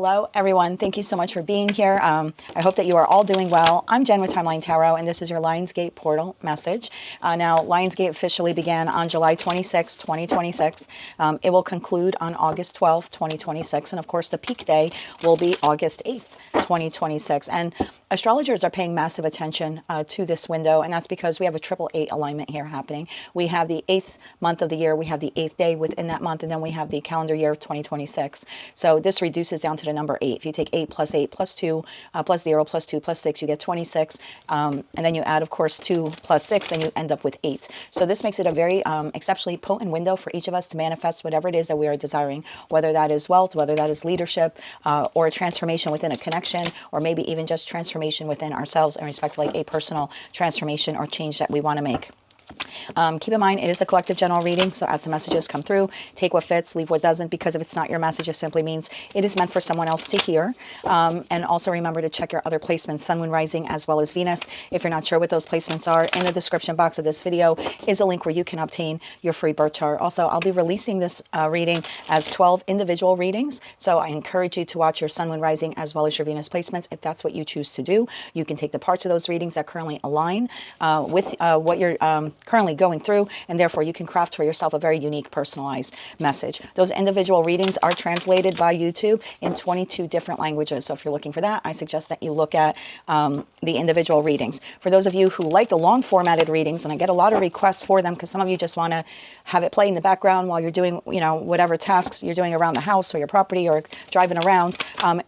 Hello, everyone. Thank you so much for being here. I hope that you are all doing well. I'm Jen with Timeline Tarot, and this is your Lionsgate portal message. Now, Lionsgate officially began on July 26, 2026. It will conclude on August 12th, 2026. And of course, the peak day will be August 8th, 2026. And astrologers are paying massive attention to this window, and that's because we have a 888 alignment here happening. We have the 8th month of the year, we have the 8th day within that month, and then we have the calendar year of 2026. So this reduces down to the number 8. If you take 8 plus 2 plus 0 plus 2 plus 6, you get 26. And then you add, of course, 2 plus 6, and you end up with 8. So this makes it a very exceptionally potent window for each of us to manifest whatever it is that we are desiring, whether that is wealth, whether that is leadership, or a transformation within a connection, or maybe even just transformation within ourselves in respect to like a personal transformation or change that we want to make. Keep in mind, it is a collective general reading, so as the messages come through, take what fits, leave what doesn't, because if it's not your message, it simply means it is meant for someone else to hear. And also remember to check your other placements, Sun, Moon, Rising, as well as Venus. If you're not sure what those placements are, in the description box of this video is a link where you can obtain your free birth chart. Also, I'll be releasing this reading as 12 individual readings, so I encourage you to watch your Sun, Moon, Rising, as well as your Venus placements. If that's what you choose to do, you can take the parts of those readings that currently align with what you're currently going through, and therefore you can craft for yourself a very unique, personalized message. Those individual readings are translated by YouTube in 22 different languages. So if you're looking for that, I suggest that you look at the individual readings. For those of you who like the long formatted readings, and I get a lot of requests for them because some of you just want to have it play in the background while you're doing, whatever tasks you're doing around the house or your property or driving around,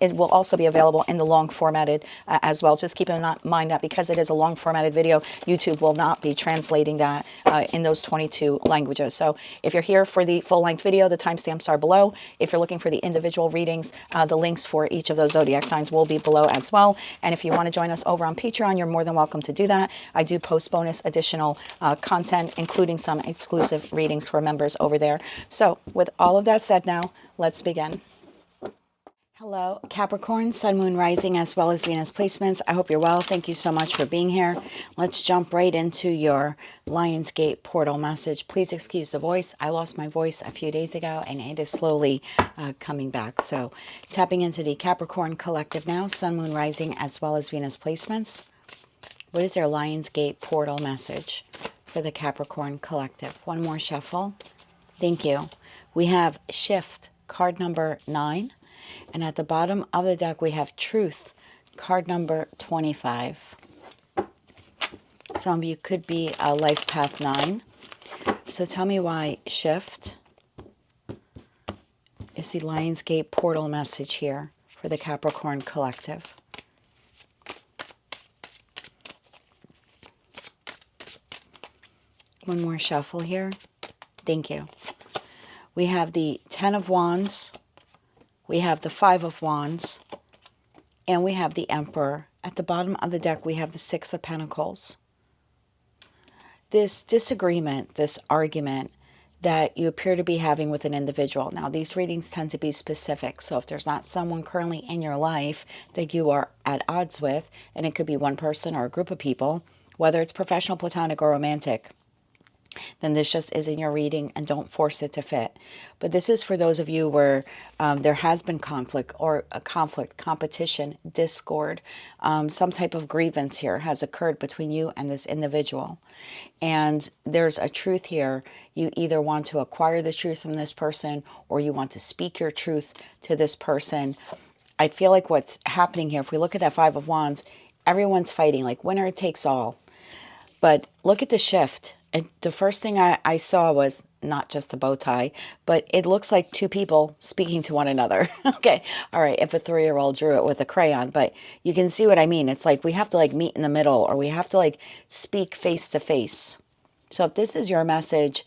it will also be available in the long formatted as well. Just keep in mind that because it is a long formatted video, YouTube will not be translating that in those 22 languages. So if you're here for the full-length video, the timestamps are below. If you're looking for the individual readings, the links for each of those zodiac signs will be below as well. And if you want to join us over on Patreon, you're more than welcome to do that. I do post bonus additional content, including some exclusive readings for members over there. So with all of that said now, let's begin. Hello, Capricorn, Sun, Moon, Rising, as well as Venus placements. I hope you're well. Thank you so much for being here. Let's jump right into your Lionsgate portal message. Please excuse the voice. I lost my voice a few days ago, and it is slowly coming back. So tapping into the Capricorn collective now, Sun, Moon, Rising, as well as Venus placements. What is their Lionsgate portal message for the Capricorn collective? One more shuffle. Thank you. We have Shift, card number 9. And at the bottom of the deck, we have Truth, card number 25. Some of you could be a life path 9. So tell me why Shift is the Lionsgate portal message here for the Capricorn collective. One more shuffle here. Thank you. We have the 10 of Wands. We have the 5 of Wands, and we have the Emperor. At the bottom of the deck, we have the 6 of Pentacles. This disagreement, this argument that you appear to be having with an individual. Now, these readings tend to be specific, so if there's not someone currently in your life that you are at odds with, and it could be one person or a group of people, whether it's professional, platonic, or romantic, then this just isn't your reading, and don't force it to fit. But this is for those of you where there has been conflict, or a conflict, competition, discord, some type of grievance here has occurred between you and this individual. And there's a truth here. You either want to acquire the truth from this person, or you want to speak your truth to this person. I feel like what's happening here, if we look at that 5 of Wands, everyone's fighting, like winner takes all. But look at the Shift. And the first thing I saw was not just a bow tie, but it looks like two people speaking to one another. Okay, all right, if a 3-year-old drew it with a crayon, but you can see what I mean. It's like we have to like meet in the middle, or we have to like speak face to face. So if this is your message,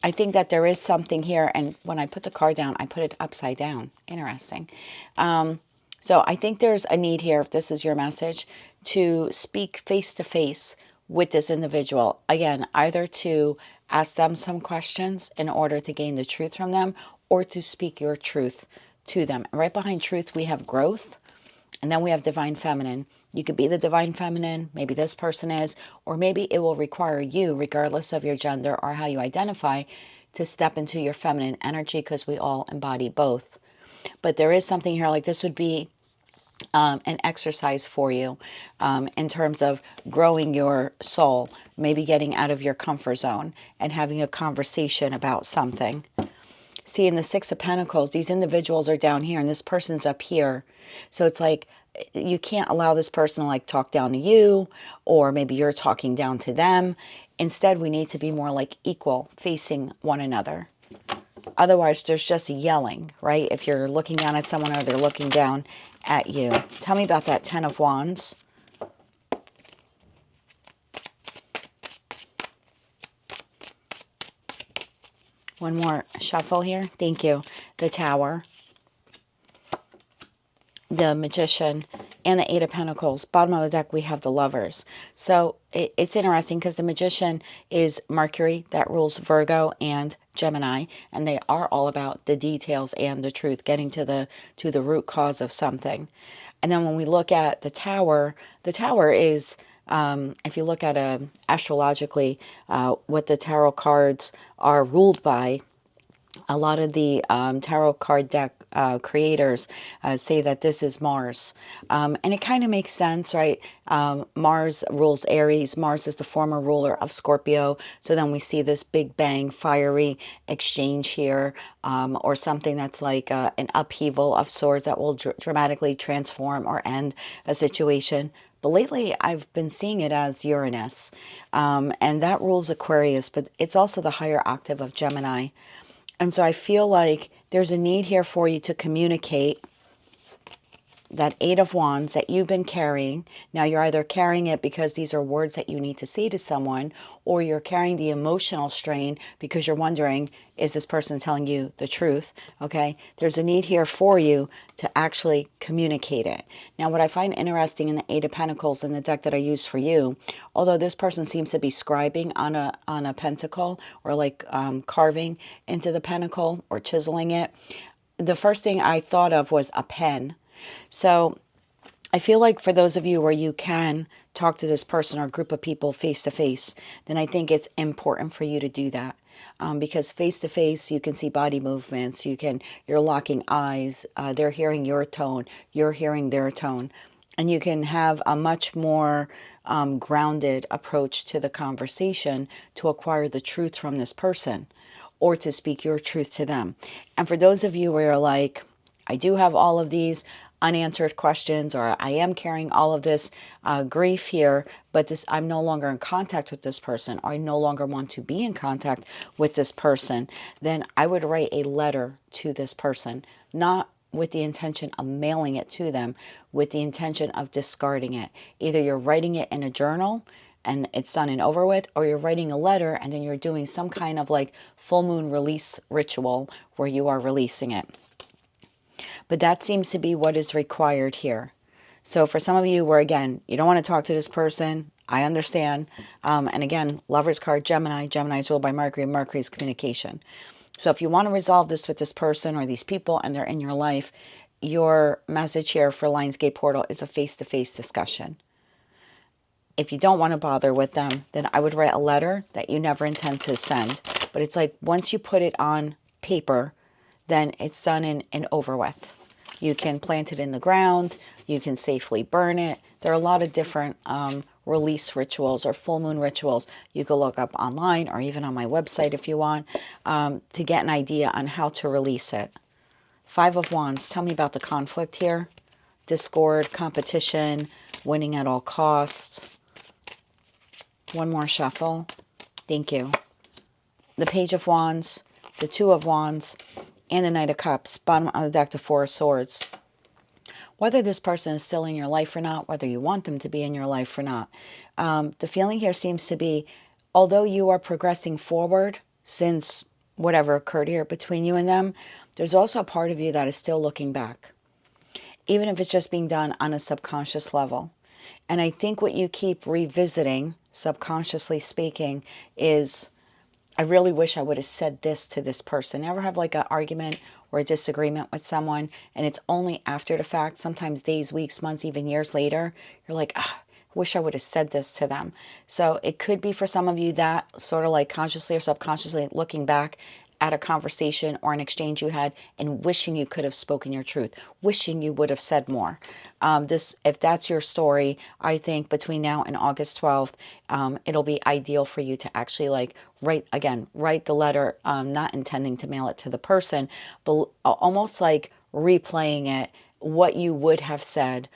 I think that there is something here. And when I put the card down, I put it upside down. Interesting. So I think there's a need here, if this is your message, to speak face to face with this individual. Again, either to ask them some questions in order to gain the truth from them, or to speak your truth to them. And right behind truth, we have growth, and then we have divine feminine. You could be the divine feminine, maybe this person is, or maybe it will require you, regardless of your gender or how you identify, to step into your feminine energy, because we all embody both. But there is something here, like this would be an exercise for you in terms of growing your soul, maybe getting out of your comfort zone and having a conversation about something. See, in the Six of Pentacles, these individuals are down here and this person's up here. So it's like you can't allow this person to like talk down to you, or maybe you're talking down to them. Instead, we need to be more like equal, facing one another. Otherwise, there's just yelling, right? If you're looking down at someone or they're looking down at you. Tell me about that Ten of Wands. One more shuffle here. Thank you. The Tower, the Magician, and the Eight of Pentacles. Bottom of the deck, we have the Lovers. So it's interesting because the Magician is Mercury that rules Virgo and Gemini, and they are all about the details and the truth, getting to the root cause of something. And then when we look at the Tower is, if you look at astrologically, what the tarot cards are ruled by, a lot of the tarot card deck creators say that this is Mars. And it kind of makes sense, right? Mars rules Aries. Mars is the former ruler of Scorpio. So then we see this big bang, fiery exchange here, or something that's like an upheaval of sorts that will dramatically transform or end a situation. But lately, I've been seeing it as Uranus. And that rules Aquarius, but it's also the higher octave of Gemini. And so I feel like there's a need here for you to communicate that Eight of Wands that you've been carrying. Now you're either carrying it because these are words that you need to say to someone, or you're carrying the emotional strain because you're wondering, is this person telling you the truth? Okay, there's a need here for you to actually communicate it. Now what I find interesting in the Eight of Pentacles in the deck that I use for you, although this person seems to be scribing on a pentacle, or like carving into the pentacle or chiseling it, the first thing I thought of was a pen. So I feel like for those of you where you can talk to this person or group of people face to face, then I think it's important for you to do that. Because face to face, you can see body movements, you're locking eyes, they're hearing your tone, you're hearing their tone, and you can have a much more grounded approach to the conversation to acquire the truth from this person, or to speak your truth to them. And for those of you where you're like, I do have all of these unanswered questions, or I am carrying all of this grief here, but I'm no longer in contact with this person, or I no longer want to be in contact with this person, then I would write a letter to this person, not with the intention of mailing it to them, with the intention of discarding it. Either you're writing it in a journal and it's done and over with, or you're writing a letter and then you're doing some kind of like full moon release ritual where you are releasing it. But that seems to be what is required here. So for some of you where, again, you don't want to talk to this person, I understand. And again, Lover's card, Gemini. Gemini is ruled by Mercury, and Mercury is communication. So if you want to resolve this with this person or these people and they're in your life, your message here for Lionsgate Portal is a face-to-face discussion. If you don't want to bother with them, then I would write a letter that you never intend to send. But it's like once you put it on paper, then it's done and over with. You can plant it in the ground. You can safely burn it. There are a lot of different release rituals or full moon rituals you can look up online, or even on my website if you want, to get an idea on how to release it. Five of Wands. Tell me about the conflict here. Discord, competition, winning at all costs. One more shuffle. Thank you. The Page of Wands, the Two of Wands, and the Knight of Cups. Bottom of the deck, the Four of Swords. Whether this person is still in your life or not, whether you want them to be in your life or not, the feeling here seems to be, although you are progressing forward since whatever occurred here between you and them, there's also a part of you that is still looking back, even if it's just being done on a subconscious level. And I think what you keep revisiting, subconsciously speaking, is, I really wish I would have said this to this person. Ever have like an argument or a disagreement with someone, and it's only after the fact, sometimes days, weeks, months, even years later, you're like, I wish I would have said this to them. So it could be for some of you that sort of like consciously or subconsciously looking back at a conversation or an exchange you had and wishing you could have spoken your truth, wishing you would have said more. If that's your story, I think between now and August 12th, it'll be ideal for you to actually like write the letter, not intending to mail it to the person, but almost like replaying it, what you would have said,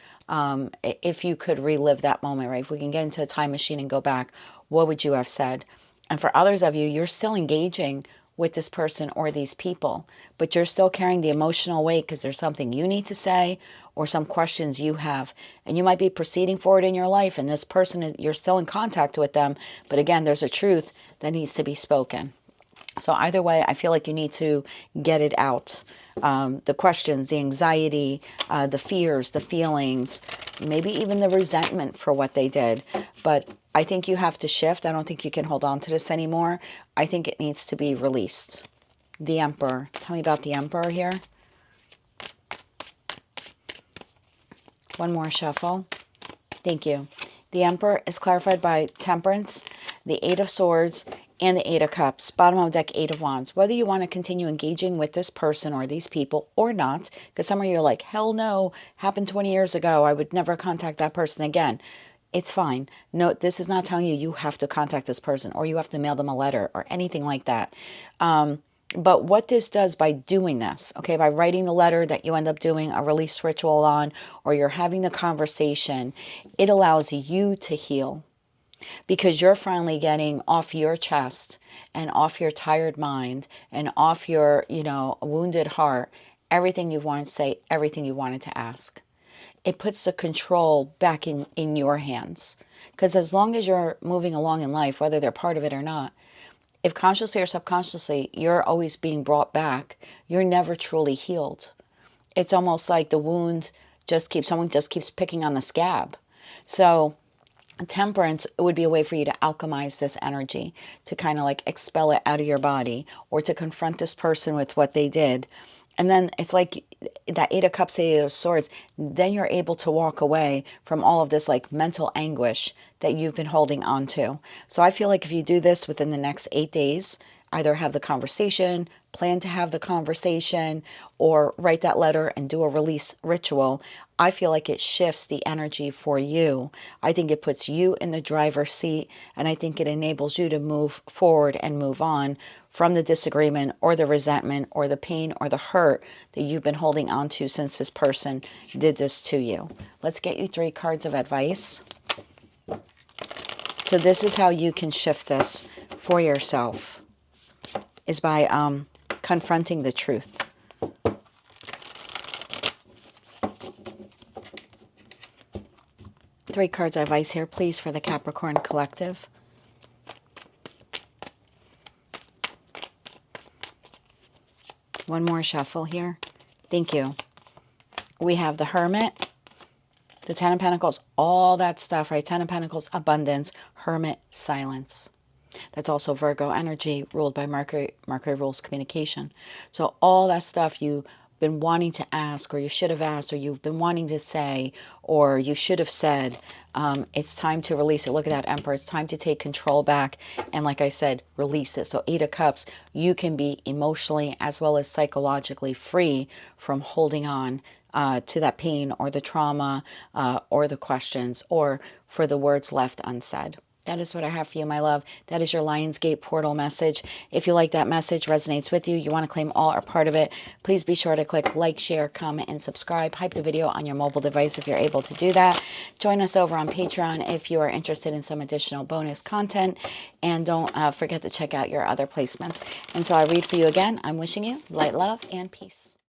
if you could relive that moment, right? If we can get into a time machine and go back, what would you have said? And for others of you, you're still engaging with this person or these people, but you're still carrying the emotional weight because there's something you need to say or some questions you have. And you might be proceeding forward in your life, and this person, you're still in contact with them. But again, there's a truth that needs to be spoken. So either way, I feel like you need to get it out. The questions, the anxiety, the fears, the feelings, maybe even the resentment for what they did. But I think you have to shift. I don't think you can hold on to this anymore. I think it needs to be released. The Emperor. Tell me about the Emperor here. One more shuffle. Thank you. The Emperor is clarified by Temperance, the Eight of Swords, and the Eight of Cups. Bottom of the deck, Eight of Wands. Whether you want to continue engaging with this person or these people or not, because some of you are like, hell no, happened 20 years ago. I would never contact that person again. It's fine. No, this is not telling you have to contact this person or you have to mail them a letter or anything like that. But what this does by doing this, okay, by writing the letter that you end up doing a release ritual on, or you're having the conversation, it allows you to heal. Because you're finally getting off your chest and off your tired mind and off your, wounded heart, everything you wanted to say, everything you wanted to ask. It puts the control back in your hands. Because as long as you're moving along in life, whether they're part of it or not, if consciously or subconsciously, you're always being brought back, you're never truly healed. It's almost like the wound someone just keeps picking on the scab. So Temperance would be a way for you to alchemize this energy, to kind of like expel it out of your body, or to confront this person with what they did. And then it's like that Eight of Cups, Eight of Swords, then you're able to walk away from all of this like mental anguish that you've been holding on to. So I feel like if you do this within the next 8 days, either have the conversation, plan to have the conversation, or write that letter and do a release ritual, I feel like it shifts the energy for you. I think it puts you in the driver's seat, and I think it enables you to move forward and move on from the disagreement or the resentment or the pain or the hurt that you've been holding on to since this person did this to you. Let's get you 3 cards of advice. So this is how you can shift this for yourself, is by confronting the truth. Three cards of advice here, please, for the Capricorn collective. One more shuffle here. Thank you. We have the Hermit, the Ten of Pentacles, all that stuff, right? Ten of Pentacles, abundance, Hermit, silence. That's also Virgo energy, ruled by Mercury. Mercury rules communication. So all that stuff you've been wanting to ask, or you should have asked, or you've been wanting to say, or you should have said, it's time to release it. Look at that Emperor. It's time to take control back. And like I said, release it. So 8 of Cups, you can be emotionally as well as psychologically free from holding on to that pain or the trauma or the questions or for the words left unsaid. That is what I have for you, my love. That is your Lionsgate portal message. If you like that message, resonates with you, you want to claim all or part of it, please be sure to click like, share, comment, and subscribe. Hype the video on your mobile device if you're able to do that. Join us over on Patreon if you are interested in some additional bonus content. And don't forget to check out your other placements. And so I read for you again. I'm wishing you light, love, and peace.